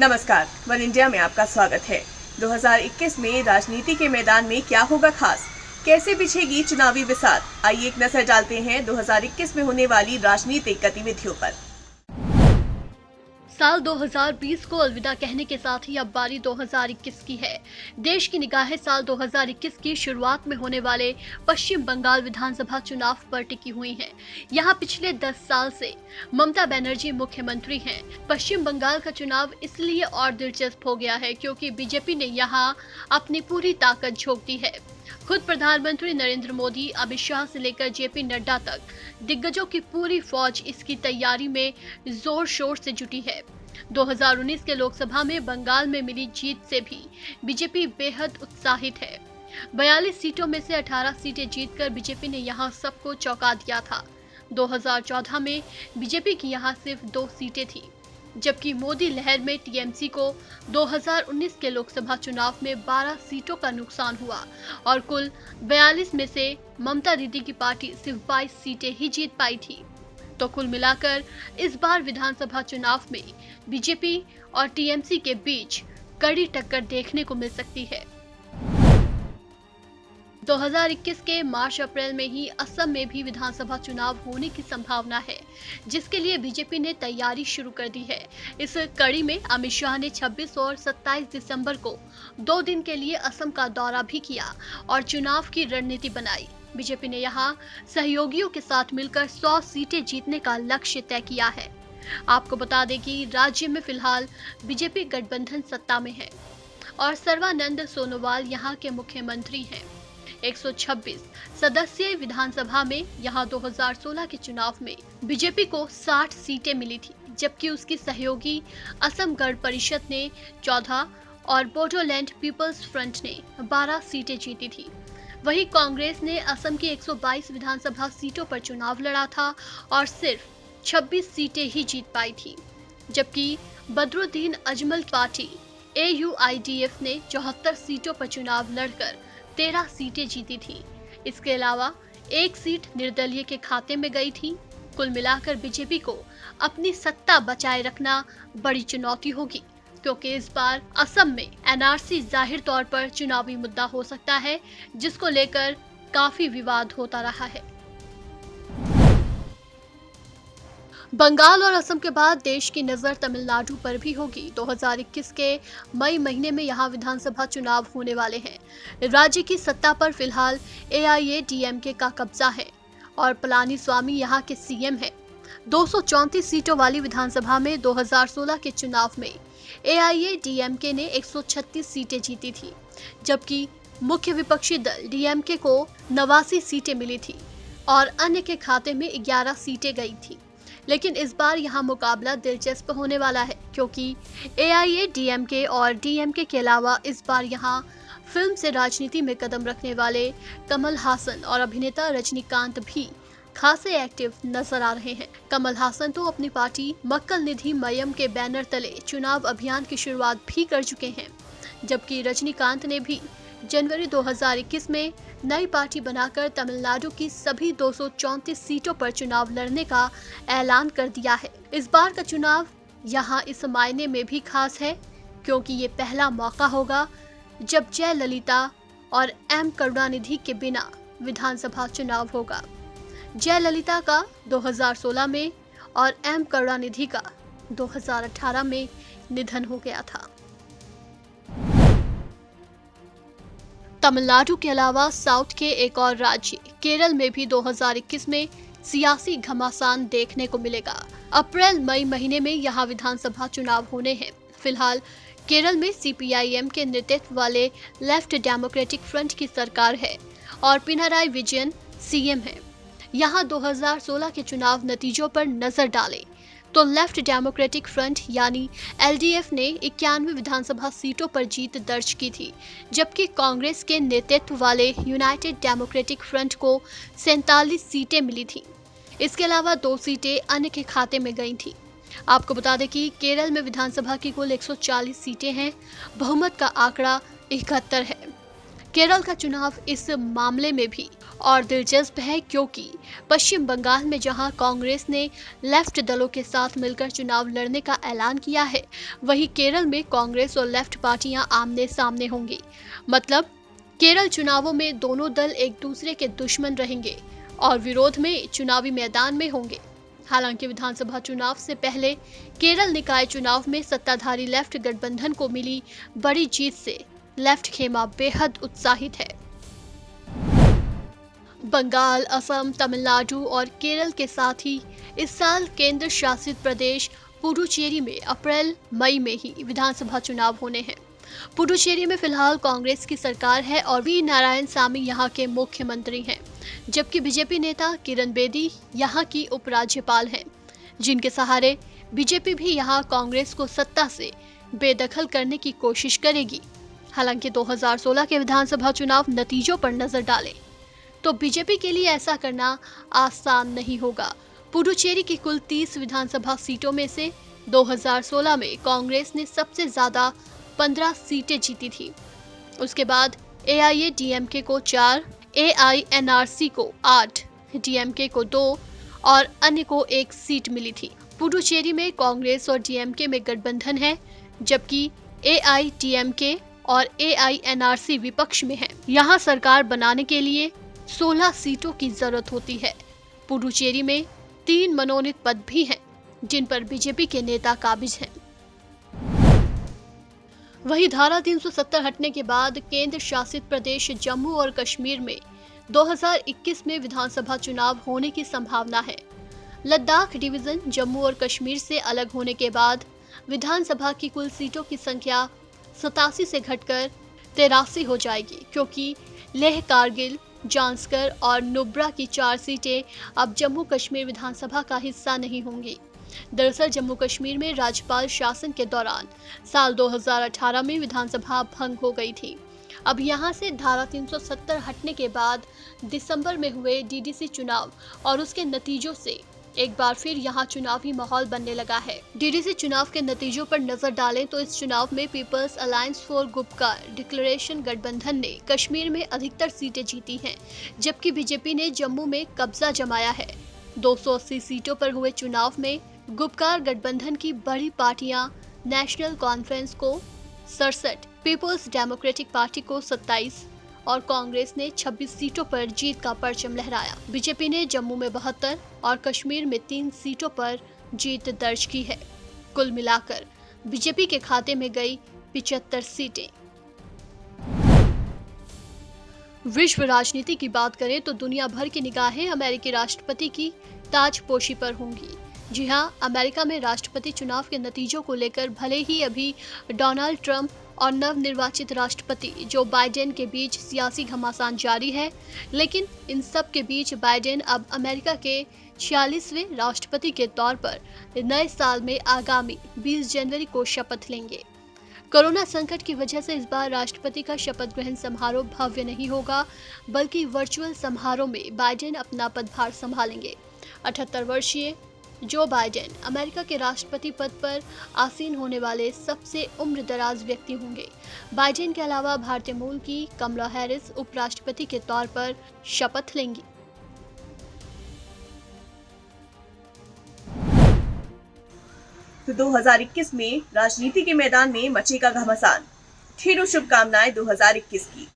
नमस्कार, one India में आपका स्वागत है। 2021 में राजनीति के मैदान में क्या होगा खास, कैसे बिछेगी चुनावी बिसात, आइए एक नजर डालते हैं 2021 में होने वाली राजनीतिक गतिविधियों पर। साल 2020 को अलविदा कहने के साथ ही अब बारी 2021 की है। देश की निगाहें साल 2021 की शुरुआत में होने वाले पश्चिम बंगाल विधानसभा चुनाव पर टिकी हुई हैं। यहाँ पिछले 10 साल से ममता बनर्जी मुख्यमंत्री हैं। पश्चिम बंगाल का चुनाव इसलिए और दिलचस्प हो गया है क्योंकि बीजेपी ने यहाँ अपनी पूरी ताकत झोंक दी है। खुद प्रधानमंत्री नरेंद्र मोदी, अमित शाह से लेकर जेपी नड्डा तक दिग्गजों की पूरी फौज इसकी तैयारी में जोर शोर से जुटी है। 2019 के लोकसभा में बंगाल में मिली जीत से भी बीजेपी बेहद उत्साहित है। 42 सीटों में से 18 सीटें जीतकर बीजेपी ने यहां सबको चौंका दिया था। 2014 में बीजेपी की यहां सिर्फ 2 सीटें थी, जबकि मोदी लहर में टीएमसी को 2019 के लोकसभा चुनाव में 12 सीटों का नुकसान हुआ और कुल 42 में से ममता दीदी की पार्टी सिर्फ 22 सीटें ही जीत पाई थी। तो कुल मिलाकर इस बार विधानसभा चुनाव में बीजेपी और टीएमसी के बीच कड़ी टक्कर देखने को मिल सकती है। 2021 के मार्च अप्रैल में ही असम में भी विधानसभा चुनाव होने की संभावना है, जिसके लिए बीजेपी ने तैयारी शुरू कर दी है। इस कड़ी में अमित शाह ने 26 और 27 दिसंबर को 2 दिन के लिए असम का दौरा भी किया और चुनाव की रणनीति बनाई। बीजेपी ने यहां सहयोगियों के साथ मिलकर 100 सीटें जीतने का लक्ष्य तय किया है। आपको बता दें कि राज्य में फिलहाल बीजेपी गठबंधन सत्ता में है और सर्बानंद सोनोवाल यहां के मुख्यमंत्री हैं। 126 सदस्यीय विधानसभा में यहां 2016 के चुनाव में बीजेपी को 60 सीटें मिली थी, जबकि उसकी सहयोगी असम गण परिषद ने 14 और बोडोलैंड पीपल्स फ्रंट ने 12 सीटें जीती थी। वहीं कांग्रेस ने असम की 122 विधानसभा सीटों पर चुनाव लड़ा था और सिर्फ 26 सीटें ही जीत पाई थी, जबकि बदरुद्दीन अजमल पार्टी AUIDF ने 74 सीटों पर चुनाव लड़कर 13 सीटें जीती थी। इसके अलावा 1 सीट निर्दलीय के खाते में गई थी। कुल मिलाकर बीजेपी को अपनी सत्ता बचाए रखना बड़ी चुनौती होगी, क्योंकि इस बार असम में NRC जाहिर तौर पर चुनावी मुद्दा हो सकता है, जिसको लेकर काफी विवाद होता रहा है। बंगाल और असम के बाद देश की नजर तमिलनाडु पर भी होगी। 2021 के मई महीने में यहां विधानसभा चुनाव होने वाले हैं। राज्य की सत्ता पर फिलहाल AIADMK का कब्जा है और पलानीस्वामी यहां के CM हैं। 234 सीटों वाली विधानसभा में 2016 के चुनाव में AIADMK ने 136 सीटें जीती थी, जबकि मुख्य विपक्षी दल DMK को 89 सीटें मिली थी और अन्य के खाते में 11 सीटें गई थी। लेकिन इस बार यहां मुकाबला दिलचस्प होने वाला है, क्योंकि AIADMK और DMK के अलावा इस बार यहां फिल्म से राजनीति में कदम रखने वाले कमल हासन और अभिनेता रजनीकांत भी खासे एक्टिव नजर आ रहे हैं। कमल हासन तो अपनी पार्टी मक्कल निधि मयम के बैनर तले चुनाव अभियान की शुरुआत भी कर चुके हैं, जबकि रजनीकांत ने भी जनवरी 2021 में नई पार्टी बनाकर तमिलनाडु की सभी 234 सीटों पर चुनाव लड़ने का ऐलान कर दिया है। इस बार का चुनाव यहां इस मायने में भी खास है, क्योंकि ये पहला मौका होगा जब जयललिता और M करुणानिधि के बिना विधानसभा चुनाव होगा। जयललिता का 2016 में और M करुणानिधि का 2018 में निधन हो गया था। तमिलनाडु के अलावा साउथ के एक और राज्य केरल में भी 2021 में सियासी घमासान देखने को मिलेगा। अप्रैल मई महीने में यहां विधानसभा चुनाव होने हैं। फिलहाल केरल में CPIM के नेतृत्व वाले लेफ्ट डेमोक्रेटिक फ्रंट की सरकार है और पिनाराई विजयन CM है। यहां 2016 के चुनाव नतीजों पर नजर डालें तो लेफ्ट डेमोक्रेटिक फ्रंट यानी LDF ने 91 विधानसभा सीटों पर जीत दर्ज की थी, जबकि कांग्रेस के नेतृत्व वाले यूनाइटेड डेमोक्रेटिक फ्रंट को 47 सीटें मिली थी। इसके अलावा 2 सीटें अन्य के खाते में गई थी। आपको बता दें कि केरल में विधानसभा की कुल 140 सीटें हैं। बहुमत का आंकड़ा 71 है। केरल का चुनाव इस मामले में भी और दिलचस्प है, क्योंकि पश्चिम बंगाल में जहां कांग्रेस ने लेफ्ट दलों के साथ मिलकर चुनाव लड़ने का ऐलान किया है, वहीं केरल में कांग्रेस और लेफ्ट पार्टियां आमने सामने होंगी। मतलब केरल चुनावों में दोनों दल एक दूसरे के दुश्मन रहेंगे और विरोध में चुनावी मैदान में होंगे। हालांकि विधानसभा चुनाव से पहले केरल निकाय चुनाव में सत्ताधारी लेफ्ट गठबंधन को मिली बड़ी जीत से लेफ्ट खेमा बेहद उत्साहित है। बंगाल, असम, तमिलनाडु और केरल के साथ ही इस साल केंद्र शासित प्रदेश पुडुचेरी में अप्रैल मई में ही विधानसभा चुनाव होने हैं। पुडुचेरी में फिलहाल कांग्रेस की सरकार है और वी नारायणसामी यहाँ के मुख्यमंत्री हैं, जबकि बीजेपी नेता किरण बेदी यहाँ की उपराज्यपाल हैं, जिनके सहारे बीजेपी भी यहाँ कांग्रेस को सत्ता से बेदखल करने की कोशिश करेगी। हालांकि 2016 के विधानसभा चुनाव नतीजों पर नजर डालें तो बीजेपी के लिए ऐसा करना आसान नहीं होगा। पुडुचेरी की कुल 30 विधानसभा सीटों में से 2016 में कांग्रेस ने सबसे ज्यादा 15 सीटें जीती थी। उसके बाद AIADMK को 4, AINRC को 8, DMK को 2 और अन्य को 1 सीट मिली थी। पुडुचेरी में कांग्रेस और DMK में गठबंधन है, जबकि AIDMK और AINRC विपक्ष में है। यहाँ सरकार बनाने के लिए 16 सीटों की जरूरत होती है। पुडुचेरी में 3 मनोनीत पद भी हैं, जिन पर बीजेपी के नेता काबिज हैं। वहीं धारा 370 हटने के बाद केंद्र शासित प्रदेश जम्मू और कश्मीर में 2021 में विधानसभा चुनाव होने की संभावना है। लद्दाख डिवीजन जम्मू और कश्मीर से अलग होने के बाद विधानसभा की कुल सीटों की संख्या 87 से घटकर 83 हो जाएगी, क्योंकि लेह, कारगिल, जांस्कर और नुब्रा की 4 सीटें अब जम्मू कश्मीर विधानसभा का हिस्सा नहीं होंगी। दरअसल जम्मू कश्मीर में राज्यपाल शासन के दौरान साल 2018 में विधानसभा भंग हो गई थी। अब यहां से धारा 370 हटने के बाद दिसंबर में हुए DDC चुनाव और उसके नतीजों से एक बार फिर यहां चुनावी माहौल बनने लगा है। DDC चुनाव के नतीजों पर नजर डालें तो इस चुनाव में People's Alliance for Gupkar Declaration गठबंधन ने कश्मीर में अधिकतर सीटें जीती हैं, जबकि बीजेपी ने जम्मू में कब्जा जमाया है। 280 सीटों पर हुए चुनाव में गुपकार गठबंधन की बड़ी पार्टियां नेशनल कॉन्फ्रेंस को 67, पीपल्स डेमोक्रेटिक पार्टी को 27 और कांग्रेस ने 26 सीटों पर जीत का परचम लहराया। बीजेपी ने जम्मू में 72 और कश्मीर में 3 सीटों पर जीत दर्ज की है। कुल मिलाकर बीजेपी के खाते में गई 75 सीटें। विश्व राजनीति की बात करें तो दुनिया भर की निगाहें अमेरिकी राष्ट्रपति की ताजपोशी पर होंगी। जी हां, अमेरिका में राष्ट्रपति चुनाव के नतीजों को लेकर भले ही अभी डोनाल्ड ट्रंप और नवनिर्वाचित राष्ट्रपति जो बाइडेन के बीच सियासी घमासान जारी है, लेकिन इन सब के बीच बाइडेन अब अमेरिका के 46वें राष्ट्रपति के तौर पर नए साल में आगामी 20 जनवरी को शपथ लेंगे। कोरोना संकट की वजह से इस बार राष्ट्रपति का शपथ ग्रहण समारोह भव्य नहीं होगा, बल्कि वर्चुअल समारोह में बाइडेन अपना पदभार संभालेंगे। 78 वर्षीय जो बाइडेन अमेरिका के राष्ट्रपति पद पर आसीन होने वाले सबसे उम्रदराज व्यक्ति होंगे। बाइडेन के अलावा भारतीय मूल की कमला हैरिस उपराष्ट्रपति के तौर पर शपथ लेंगी। तो 2021 में राजनीति के मैदान में मचेगा घमासान। ढेरों शुभकामनाएं 2021 की।